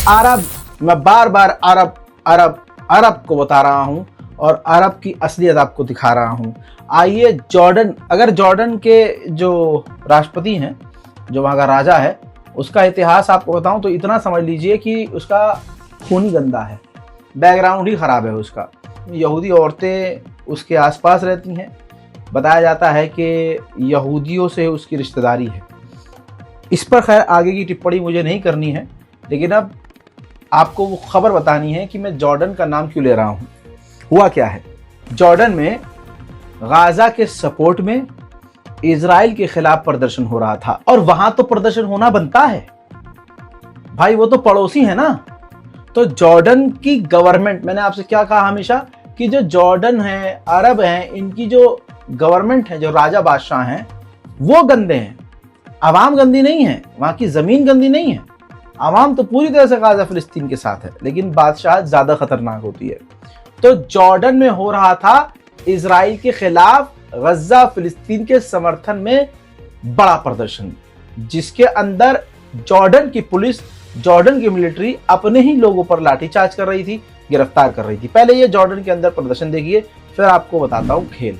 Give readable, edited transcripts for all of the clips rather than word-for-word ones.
अरब, मैं बार बार अरब अरब अरब को बता रहा हूं और अरब की असलियत आपको दिखा रहा हूं। आइए जॉर्डन, अगर जॉर्डन के जो राष्ट्रपति हैं, जो वहाँ का राजा है, उसका इतिहास आपको बताऊं तो इतना समझ लीजिए कि उसका खून ही गंदा है, बैकग्राउंड ही खराब है उसका। यहूदी औरतें उसके आसपास रहती हैं, बताया जाता है कि यहूदियों से उसकी रिश्तेदारी है। इस पर खैर आगे की टिप्पणी मुझे नहीं करनी है, लेकिन अब आपको वो खबर बतानी है कि मैं जॉर्डन का नाम क्यों ले रहा हूँ। हुआ क्या है, जॉर्डन में गाजा के सपोर्ट में इजराइल के खिलाफ प्रदर्शन हो रहा था, और वहां तो प्रदर्शन होना बनता है भाई, वो तो पड़ोसी है ना। तो जॉर्डन की गवर्नमेंट, मैंने आपसे क्या कहा हमेशा कि जो जॉर्डन है, अरब हैं, इनकी जो गवर्नमेंट है, जो राजा बादशाह हैं, वो गंदे हैं। आवाम गंदी नहीं है, वहां की जमीन गंदी नहीं है, आवाम तो पूरी तरह से गाजा फिलिस्तीन के साथ है, लेकिन बादशाह ज्यादा खतरनाक होती है। तो जॉर्डन में हो रहा था इजराइल के खिलाफ गजा फिलिस्तीन के समर्थन में बड़ा प्रदर्शन, जिसके अंदर जॉर्डन की पुलिस, जॉर्डन की मिलिट्री अपने ही लोगों पर लाठीचार्ज कर रही थी, गिरफ्तार कर रही थी। पहले ये जॉर्डन के अंदर प्रदर्शन देखिए, फिर आपको बताता हूं खेल।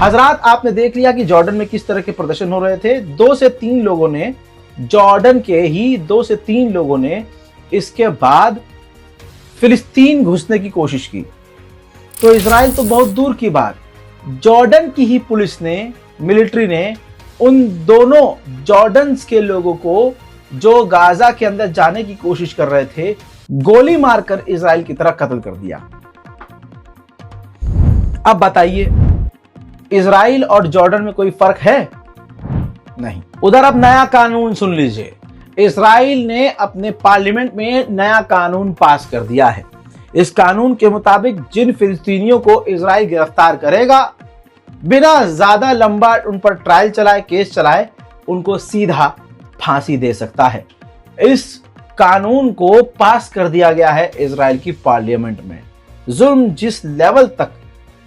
हजरात, आपने देख लिया कि जॉर्डन में किस तरह के प्रदर्शन हो रहे थे। 2 से 3 लोगों ने, जॉर्डन के ही 2 से 3 लोगों ने इसके बाद फिलिस्तीन घुसने की कोशिश की। तो इजराइल तो बहुत दूर की बात, जॉर्डन की ही पुलिस ने, मिलिट्री ने उन दोनों जॉर्डन के लोगों को जो गाजा के अंदर जाने की कोशिश कर रहे थे, गोली मारकर इजराइल की तरह कत्ल कर दिया। अब बताइए, इजराइल और जॉर्डन में कोई फर्क है? नहीं। उधर अब नया कानून सुन लीजिए, इजराइल ने अपने पार्लियामेंट में नया कानून पास कर दिया है। इस कानून के मुताबिक जिन फिलिस्तीनियों को इजराइल गिरफ्तार करेगा, बिना ज्यादा लंबा उन पर ट्रायल चलाए, केस चलाए, उनको सीधा फांसी दे सकता है। इस कानून को पास कर दिया गया है इजराइल की पार्लियामेंट में। जुल्म जिस लेवल तक,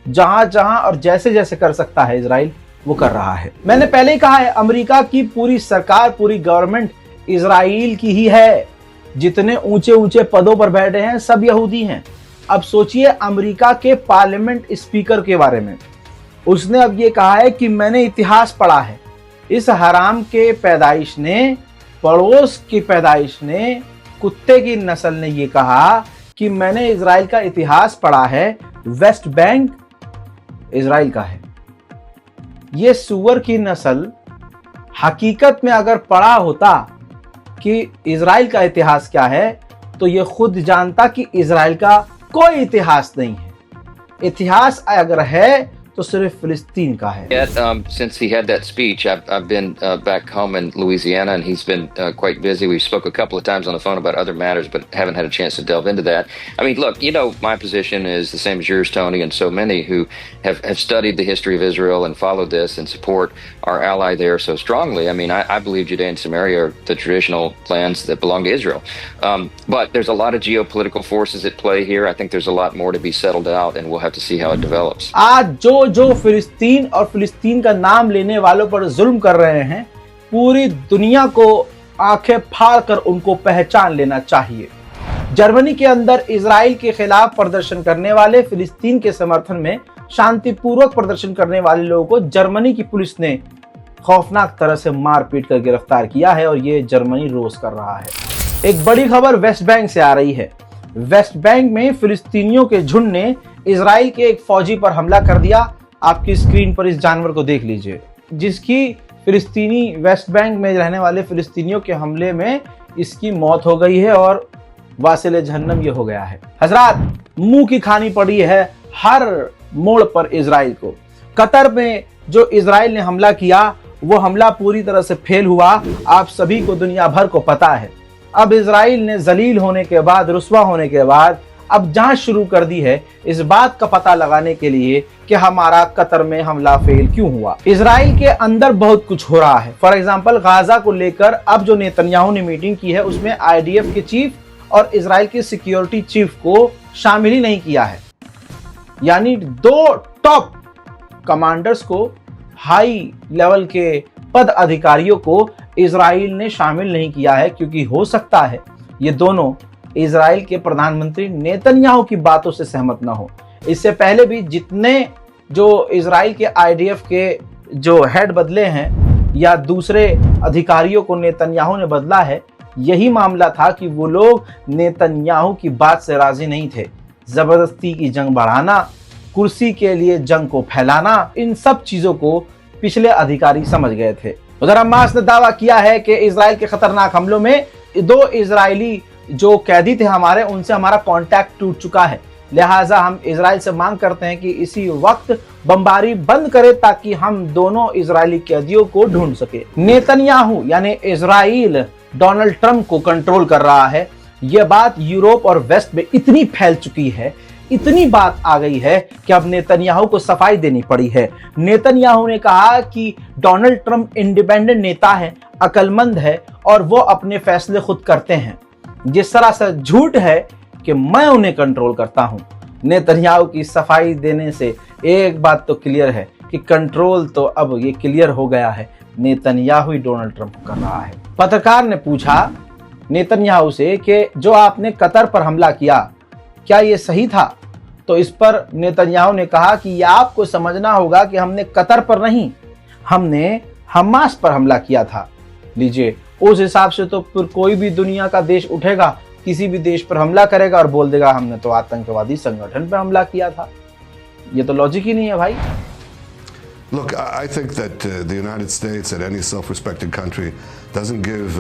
जहां जहां और जैसे जैसे कर सकता है इजराइल, वो कर रहा है। मैंने पहले ही कहा है, अमेरिका की पूरी सरकार, पूरी गवर्नमेंट इजराइल की ही है। जितने ऊंचे ऊंचे पदों पर बैठे हैं सब यहूदी हैं। अब सोचिए अमेरिका के पार्लियामेंट स्पीकर के बारे में, उसने अब ये कहा है कि मैंने इतिहास पढ़ा है। इस हराम के पैदाइश ने, पड़ोस की पैदाइश ने, कुत्ते की नस्ल ने ये कहा कि मैंने इजराइल का इतिहास पढ़ा है, वेस्ट बैंक इजराइल का है। ये सुअर की नस्ल हकीकत में अगर पढ़ा होता कि इजराइल का इतिहास क्या है, तो ये खुद जानता कि इजराइल का कोई इतिहास नहीं है। इतिहास अगर है तो सिर्फ फिलिस्तीन का है। Since he had that speech, I've been back home in Louisiana, and he's been quite busy. We spoke a couple of times on the phone about other matters, but haven't had a chance to delve into that. I mean, look, you know, my position is the same as yours, Tony, and so many who have studied the history of Israel and followed this and support our ally there so strongly. I mean, I believe Judea and Samaria are the traditional lands that belong to Israel. But there's a lot of geopolitical forces at play here. I think there's a lot more to be settled out, and we'll have to see how it develops. आज जो फिलिस्तीन और फिलिस्तीन का नाम लेने वालों पर जुल्म कर रहे हैं, पूरी दुनिया को आंखें फाड़ कर उनको पहचान लेना चाहिए। जर्मनी के अंदर इजराइल के खिलाफ प्रदर्शन करने वाले, फिलिस्तीन के समर्थन में शांतिपूर्वक प्रदर्शन करने वाले लोगों को जर्मनी की पुलिस ने खौफनाक तरह से मार पीट कर गिरफ्तार किया है, और ये जर्मनी रोज कर रहा है। एक बड़ी खबर वेस्ट बैंक से आ रही है। वेस्ट बैंक में फिलिस्तीनियों के झुंड ने इजराइल के एक फौजी पर हमला कर दिया। आपकी स्क्रीन पर इस जानवर को देख लीजिए, जिसकी फिलिस्तीनी, वेस्ट बैंक में रहने वाले फिलिस्तीनियों के हमले में इसकी मौत हो गई है और वासिल जहन्नम ये हो गया है। हजरात, मुंह की खानी पड़ी है हर मोड़ पर इजराइल को। कतर में जो इजराइल ने हमला किया, वो हमला पूरी तरह से फेल हुआ। आप सभी को, दुनिया भर को पता है। अब इजराइल ने जलील होने के बाद, रुस्वा होने के बाद अब जांच शुरू कर दी है इस बात का पता लगाने के लिए कि हमारा कतर में हमला फेल क्यों हुआ। इजराइल के अंदर बहुत कुछ हो रहा है। फॉर एग्जांपल गाजा को लेकर अब जो नेतन्याहू ने मीटिंग की है उसमें आईडीएफ के चीफ और इजराइल के सिक्योरिटी चीफ को शामिल ही नहीं किया है। यानी दो टॉप कमांडर्स को, हाई लेवल के पद अधिकारियों को इजराइल ने शामिल नहीं किया है, क्योंकि हो सकता है ये दोनों इजराइल के प्रधानमंत्री नेतन्याहू की बातों से सहमत ना हो। इससे पहले भी जितने जो इजराइल के आईडीएफ के जो हेड बदले हैं या दूसरे अधिकारियों को नेतन्याहू ने बदला है, यही मामला था कि वो लोग नेतन्याहू की बात से राजी नहीं थे। जबरदस्ती की जंग बढ़ाना, कुर्सी के लिए जंग को फैलाना, इन सब चीजों को पिछले अधिकारी समझ गए थे। उधर हमास ने दावा किया है कि इजराइल के खतरनाक हमलों में 2 इजरायली जो कैदी थे हमारे, उनसे हमारा कांटेक्ट टूट चुका है। लिहाजा हम इजराइल से मांग करते हैं कि इसी वक्त बमबारी बंद करे ताकि हम दोनों इजरायली कैदियों को ढूंढ सके। नेतन्याहू यानी इजराइल डोनाल्ड ट्रंप को कंट्रोल कर रहा है। यह बात यूरोप और वेस्ट में इतनी फैल चुकी है, इतनी बात आ गई है कि अब नेतन्याहू को सफाई देनी पड़ी है। नेतन्याहू ने कहा कि डोनाल्ड ट्रंप इंडिपेंडेंट नेता है, अक्लमंद है और वो अपने फैसले खुद करते हैं। जिस तरह से झूठ है कि मैं उन्हें कंट्रोल करता हूं। नेतन्याहू की सफाई देने से एक बात तो क्लियर है कि कंट्रोल तो अब ये क्लियर हो गया है, नेतन्याहू ही डोनाल्ड ट्रंप कर रहा है। पत्रकार ने पूछा नेतन्याहू से कि जो आपने कतर पर हमला किया, क्या ये सही था? तो इस पर नेतन्याहू ने कहा कि यह आपको समझना होगा कि हमने कतर पर नहीं, हमने हमास पर हमला किया था। लीजिए, उस हिसाब से तो फिर कोई भी दुनिया का देश उठेगा, किसी भी देश पर हमला करेगा और बोल देगा हमने तो आतंकवादी संगठन पर हमला किया था। ये तो लॉजिक ही नहीं है भाई। Look, I think that the United States and any self-respecting country doesn't give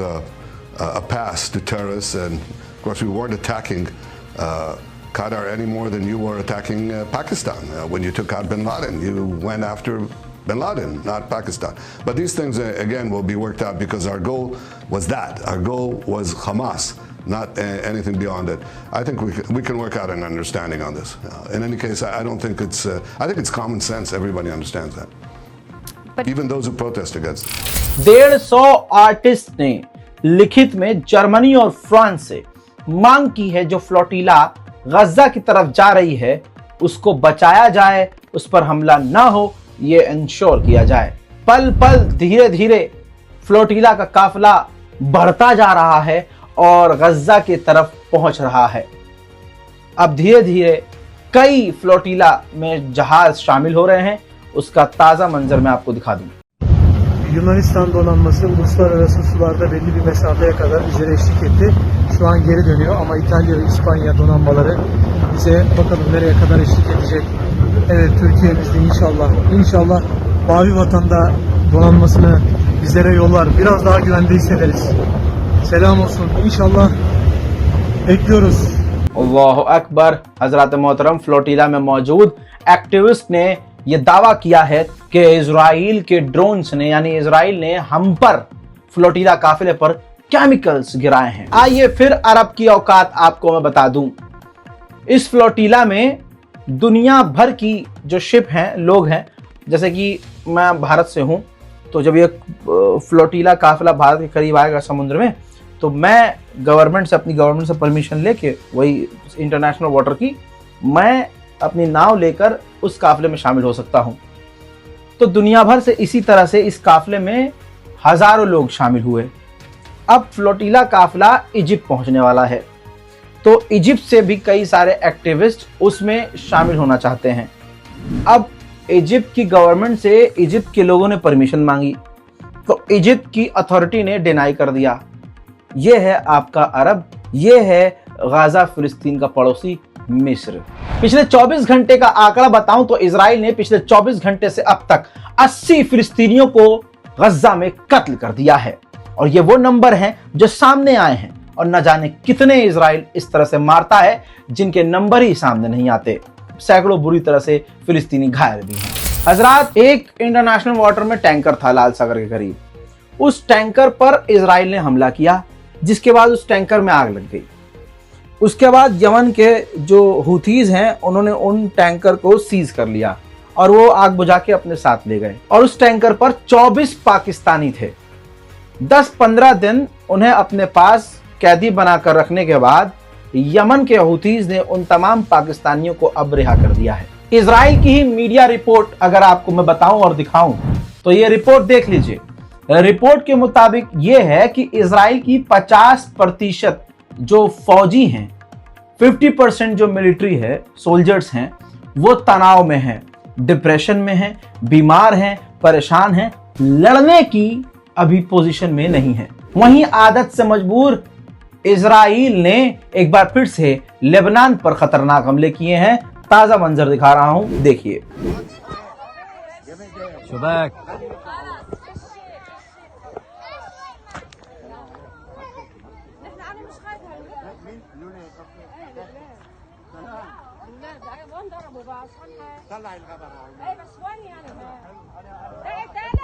a pass to terrorists, and of course we weren't attacking Qatar any more than you were attacking Pakistan. When you took out bin Laden, you went after bin Laden, not Pakistan. But these things, again, will be worked out because our goal was that. Our goal was Hamas, not anything beyond it. I think we can work out an understanding on this. In any case, I don't think it's, I think it's common sense. Everybody understands that. But even those who protest against it. 150 artist ने लिखित में Germany और France से मांग की है जो flotilla गजा की तरफ जा रही है उसको बचाया जाए, उस पर हमला ना हो, ये इंश्योर किया जाए। पल पल धीरे धीरे फ्लोटिला का काफिला बढ़ता जा रहा है और गजा की तरफ पहुंच रहा है। अब धीरे धीरे कई फ्लोटिला में जहाज शामिल हो रहे हैं, उसका ताजा मंजर मैं आपको दिखा दूं। Yunanistan donanması uluslararası sularda belli bir mesafeye kadar bizlere eşlik etti. Şu an geri dönüyor ama İtalya ve İspanya donanmaları bize bakalım nereye kadar eşlik edecek. Evet, Türkiye'mizde inşallah Mavi Vatan'da donanmasını bizlere yollar. Biraz daha güvende hissederiz. Selam olsun. İnşallah bekliyoruz. अल्लाहु अकबर। हजरत मोहतरम, flotilla में मौजूद activist ने यह दावा किया है कि इजराइल के ड्रोन्स ने, यानी इजराइल ने हम पर, फ्लोटिला काफिले पर केमिकल्स गिराए हैं। आइए फिर अरब की औकात आपको मैं बता दूं। इस फ्लोटिला में दुनिया भर की जो शिप हैं, लोग हैं, जैसे कि मैं भारत से हूं, तो जब ये फ्लोटिला काफिला भारत के करीब आएगा समुद्र में, तो मैं अपनी गवर्नमेंट से परमिशन लेके, वही इंटरनेशनल वाटर की, मैं अपनी नाव लेकर उस काफिले में शामिल हो सकता हूं। तो दुनिया भर से इसी तरह से इस काफिले में हजारों लोग शामिल हुए। अब फ्लोटिला काफिला इजिप्ट पहुंचने वाला है, तो इजिप्ट से भी कई सारे एक्टिविस्ट उसमें शामिल होना चाहते हैं। अब इजिप्ट की गवर्नमेंट से इजिप्ट के लोगों ने परमिशन मांगी, तो इजिप्ट की अथॉरिटी ने डिनाई कर दिया। यह है आपका अरब, यह है गाजा फिलिस्तीन का पड़ोसी मिस्र। पिछले 24 घंटे का आंकड़ा बताऊं तो इजराइल ने पिछले 24 घंटे से अब तक 80 फिलिस्तीनियों को गजा में कत्ल कर दिया है, और ये वो नंबर हैं जो सामने आए हैं, और न जाने कितने इजराइल इस तरह से मारता है जिनके नंबर ही सामने नहीं आते। सैकड़ों बुरी तरह से फिलिस्तीनी घायल भी हैं। हजरात, एक इंटरनेशनल वाटर में टैंकर था लाल सागर के करीब, उस टैंकर पर इजराइल ने हमला किया। जिसके बाद उस टैंकर में आग लग गई। उसके बाद यमन के जो हुथीज हैं उन्होंने उन टैंकर को सीज कर लिया और वो आग बुझा के अपने साथ ले गए। और उस टैंकर पर 24 पाकिस्तानी थे। 10-15 दिन उन्हें अपने पास कैदी बनाकर रखने के बाद यमन के हुथीज ने उन तमाम पाकिस्तानियों को अब रिहा कर दिया है। इजराइल की ही मीडिया रिपोर्ट अगर आपको मैं बताऊं और दिखाऊं तो ये रिपोर्ट देख लीजिए। रिपोर्ट के मुताबिक ये है कि इजराइल की 50% जो फौजी हैं, 50% जो मिलिट्री है, सोल्जर्स हैं, वो तनाव में हैं, डिप्रेशन में हैं, बीमार हैं, परेशान हैं, लड़ने की अभी पोजीशन में नहीं है। वहीं आदत से मजबूर इजराइल ने एक बार फिर से लेबनान पर खतरनाक हमले किए हैं। ताजा मंजर दिखा रहा हूं, देखिए।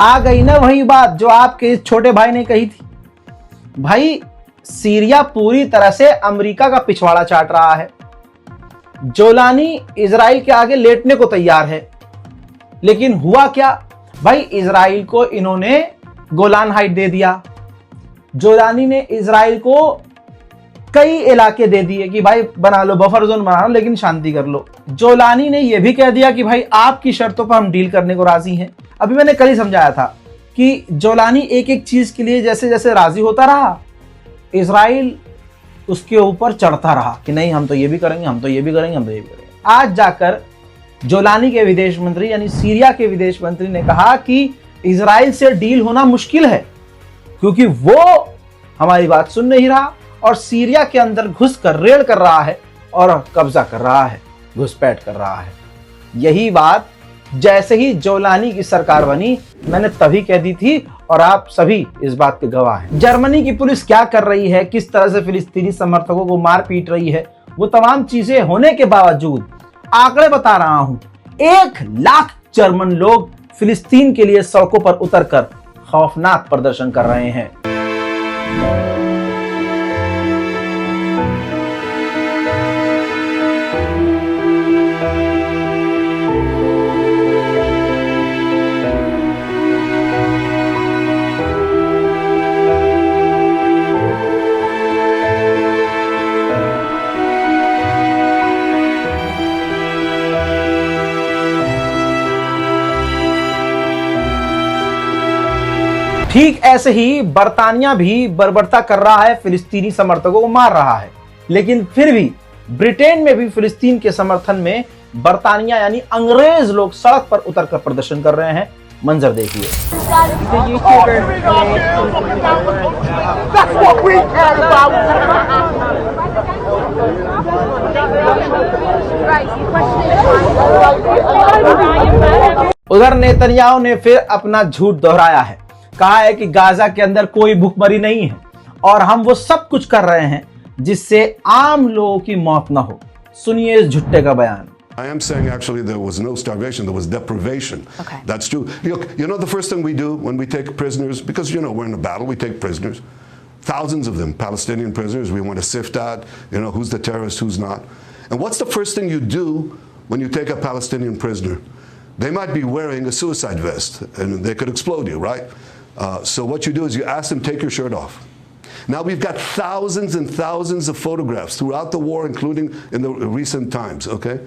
आ गई ना वही बात जो आपके छोटे भाई ने कही थी। भाई सीरिया पूरी तरह से अमेरिका का पिछवाड़ा चाट रहा है। जोलानी इजराइल के आगे लेटने को तैयार है, लेकिन हुआ क्या भाई, इजराइल को इन्होंने गोलान हाइट दे दिया। जोलानी ने इजराइल को कई इलाके दे दिए कि भाई बना लो, बफर जोन बना लो, लेकिन शांति कर लो। जोलानी ने यह भी कह दिया कि भाई आपकी शर्तों पर हम डील करने को राजी हैं। अभी मैंने कल ही समझाया था कि जोलानी एक एक चीज के लिए जैसे जैसे राजी होता रहा, इजराइल उसके ऊपर चढ़ता रहा कि नहीं हम तो ये भी करेंगे, हम तो ये भी करेंगे, हम तो ये भी करेंगे। आज जाकर जोलानी के विदेश मंत्री यानी सीरिया के विदेश मंत्री ने कहा कि इजराइल से डील होना मुश्किल है क्योंकि वो हमारी बात सुन नहीं रहा और सीरिया के अंदर घुस कर रेड कर रहा है और कब्जा कर रहा है, घुसपैठ कर रहा है। यही बात जैसे ही जोलानी की सरकार बनी मैंने तभी कह दी थी और आप सभी इस बात के गवाह हैं। जर्मनी की पुलिस क्या कर रही है, किस तरह से फिलिस्तीनी समर्थकों को मार पीट रही है, वो तमाम चीजें होने के बावजूद आंकड़े बता रहा हूं, 1 लाख जर्मन लोग फिलिस्तीन के लिए सड़कों पर उतरकर खौफनाक प्रदर्शन कर रहे हैं। ठीक ऐसे ही बरतानिया भी बर्बरता कर रहा है, फिलिस्तीनी समर्थकों को मार रहा है, लेकिन फिर भी ब्रिटेन में भी फिलिस्तीन के समर्थन में बरतानिया यानी अंग्रेज लोग सड़क पर उतरकर प्रदर्शन कर रहे हैं। मंजर देखिए। उधर नेतन्याहू ने फिर अपना झूठ दोहराया है, कहा है कि गाजा के अंदर कोई भूखमरी नहीं है और हम वो सब कुछ कर रहे हैं जिससे आम लोगों की मौत ना हो। सुनिए इस झुट्टे का बयान। I am saying actually there was no starvation, there was deprivation. Okay. That's true. You know the first thing we do when we take prisoners, because you know we're in a battle, we take prisoners, thousands of them, Palestinian prisoners. We want to sift out, you know, who's the terrorist, who's not. And what's the first thing you do when you take a Palestinian prisoner? They might be wearing a suicide vest and they could explode you, right? So what you do is you ask them, take your shirt off. Now we've got thousands and thousands of photographs throughout the war, including in the recent times, okay?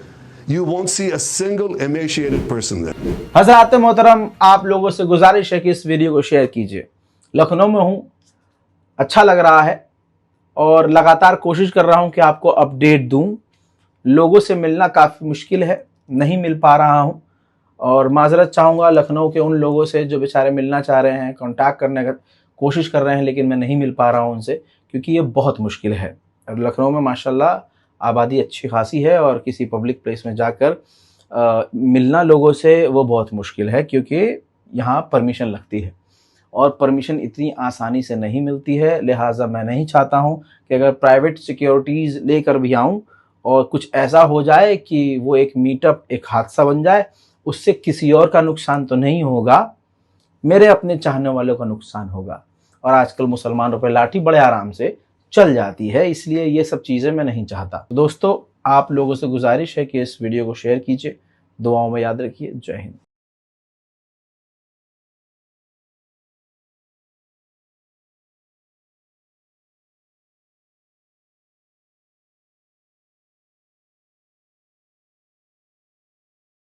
You won't see a single emaciated person there. हज़रात मोहतरम, आप लोगों से गुजारिश है कि इस video को share कीजिए। लखनऊ में हूँ, अच्छा लग रहा है और लगातार कोशिश कर रहा हूँ कि आपको अपडेट दूँ। लोगों से मिलना काफ़ी मुश्किल है, नहीं मिल पा रहा हूँ और माजरत चाहूँगा लखनऊ के उन लोगों से जो बेचारे मिलना चाह रहे हैं, कांटेक्ट करने का कोशिश कर रहे हैं, लेकिन मैं नहीं मिल पा रहा हूँ उनसे क्योंकि ये बहुत मुश्किल है। और लखनऊ में माशाल्लाह आबादी अच्छी खासी है और किसी पब्लिक प्लेस में जाकर मिलना लोगों से वो बहुत मुश्किल है क्योंकि यहाँ परमिशन लगती है और परमिशन इतनी आसानी से नहीं मिलती है। लिहाजा मैं नहीं चाहता हूँ कि अगर प्राइवेट सिक्योरिटीज़ लेकर भी आऊँ और कुछ ऐसा हो जाए कि वो एक मीटअप एक हादसा बन जाए, उससे किसी और का नुकसान तो नहीं होगा, मेरे अपने चाहने वालों का नुकसान होगा। और आजकल मुसलमानों पर लाठी बड़े आराम से चल जाती है, इसलिए ये सब चीज़ें मैं नहीं चाहता। दोस्तों, आप लोगों से गुजारिश है कि इस वीडियो को शेयर कीजिए, दुआओं में याद रखिए। जय हिंद।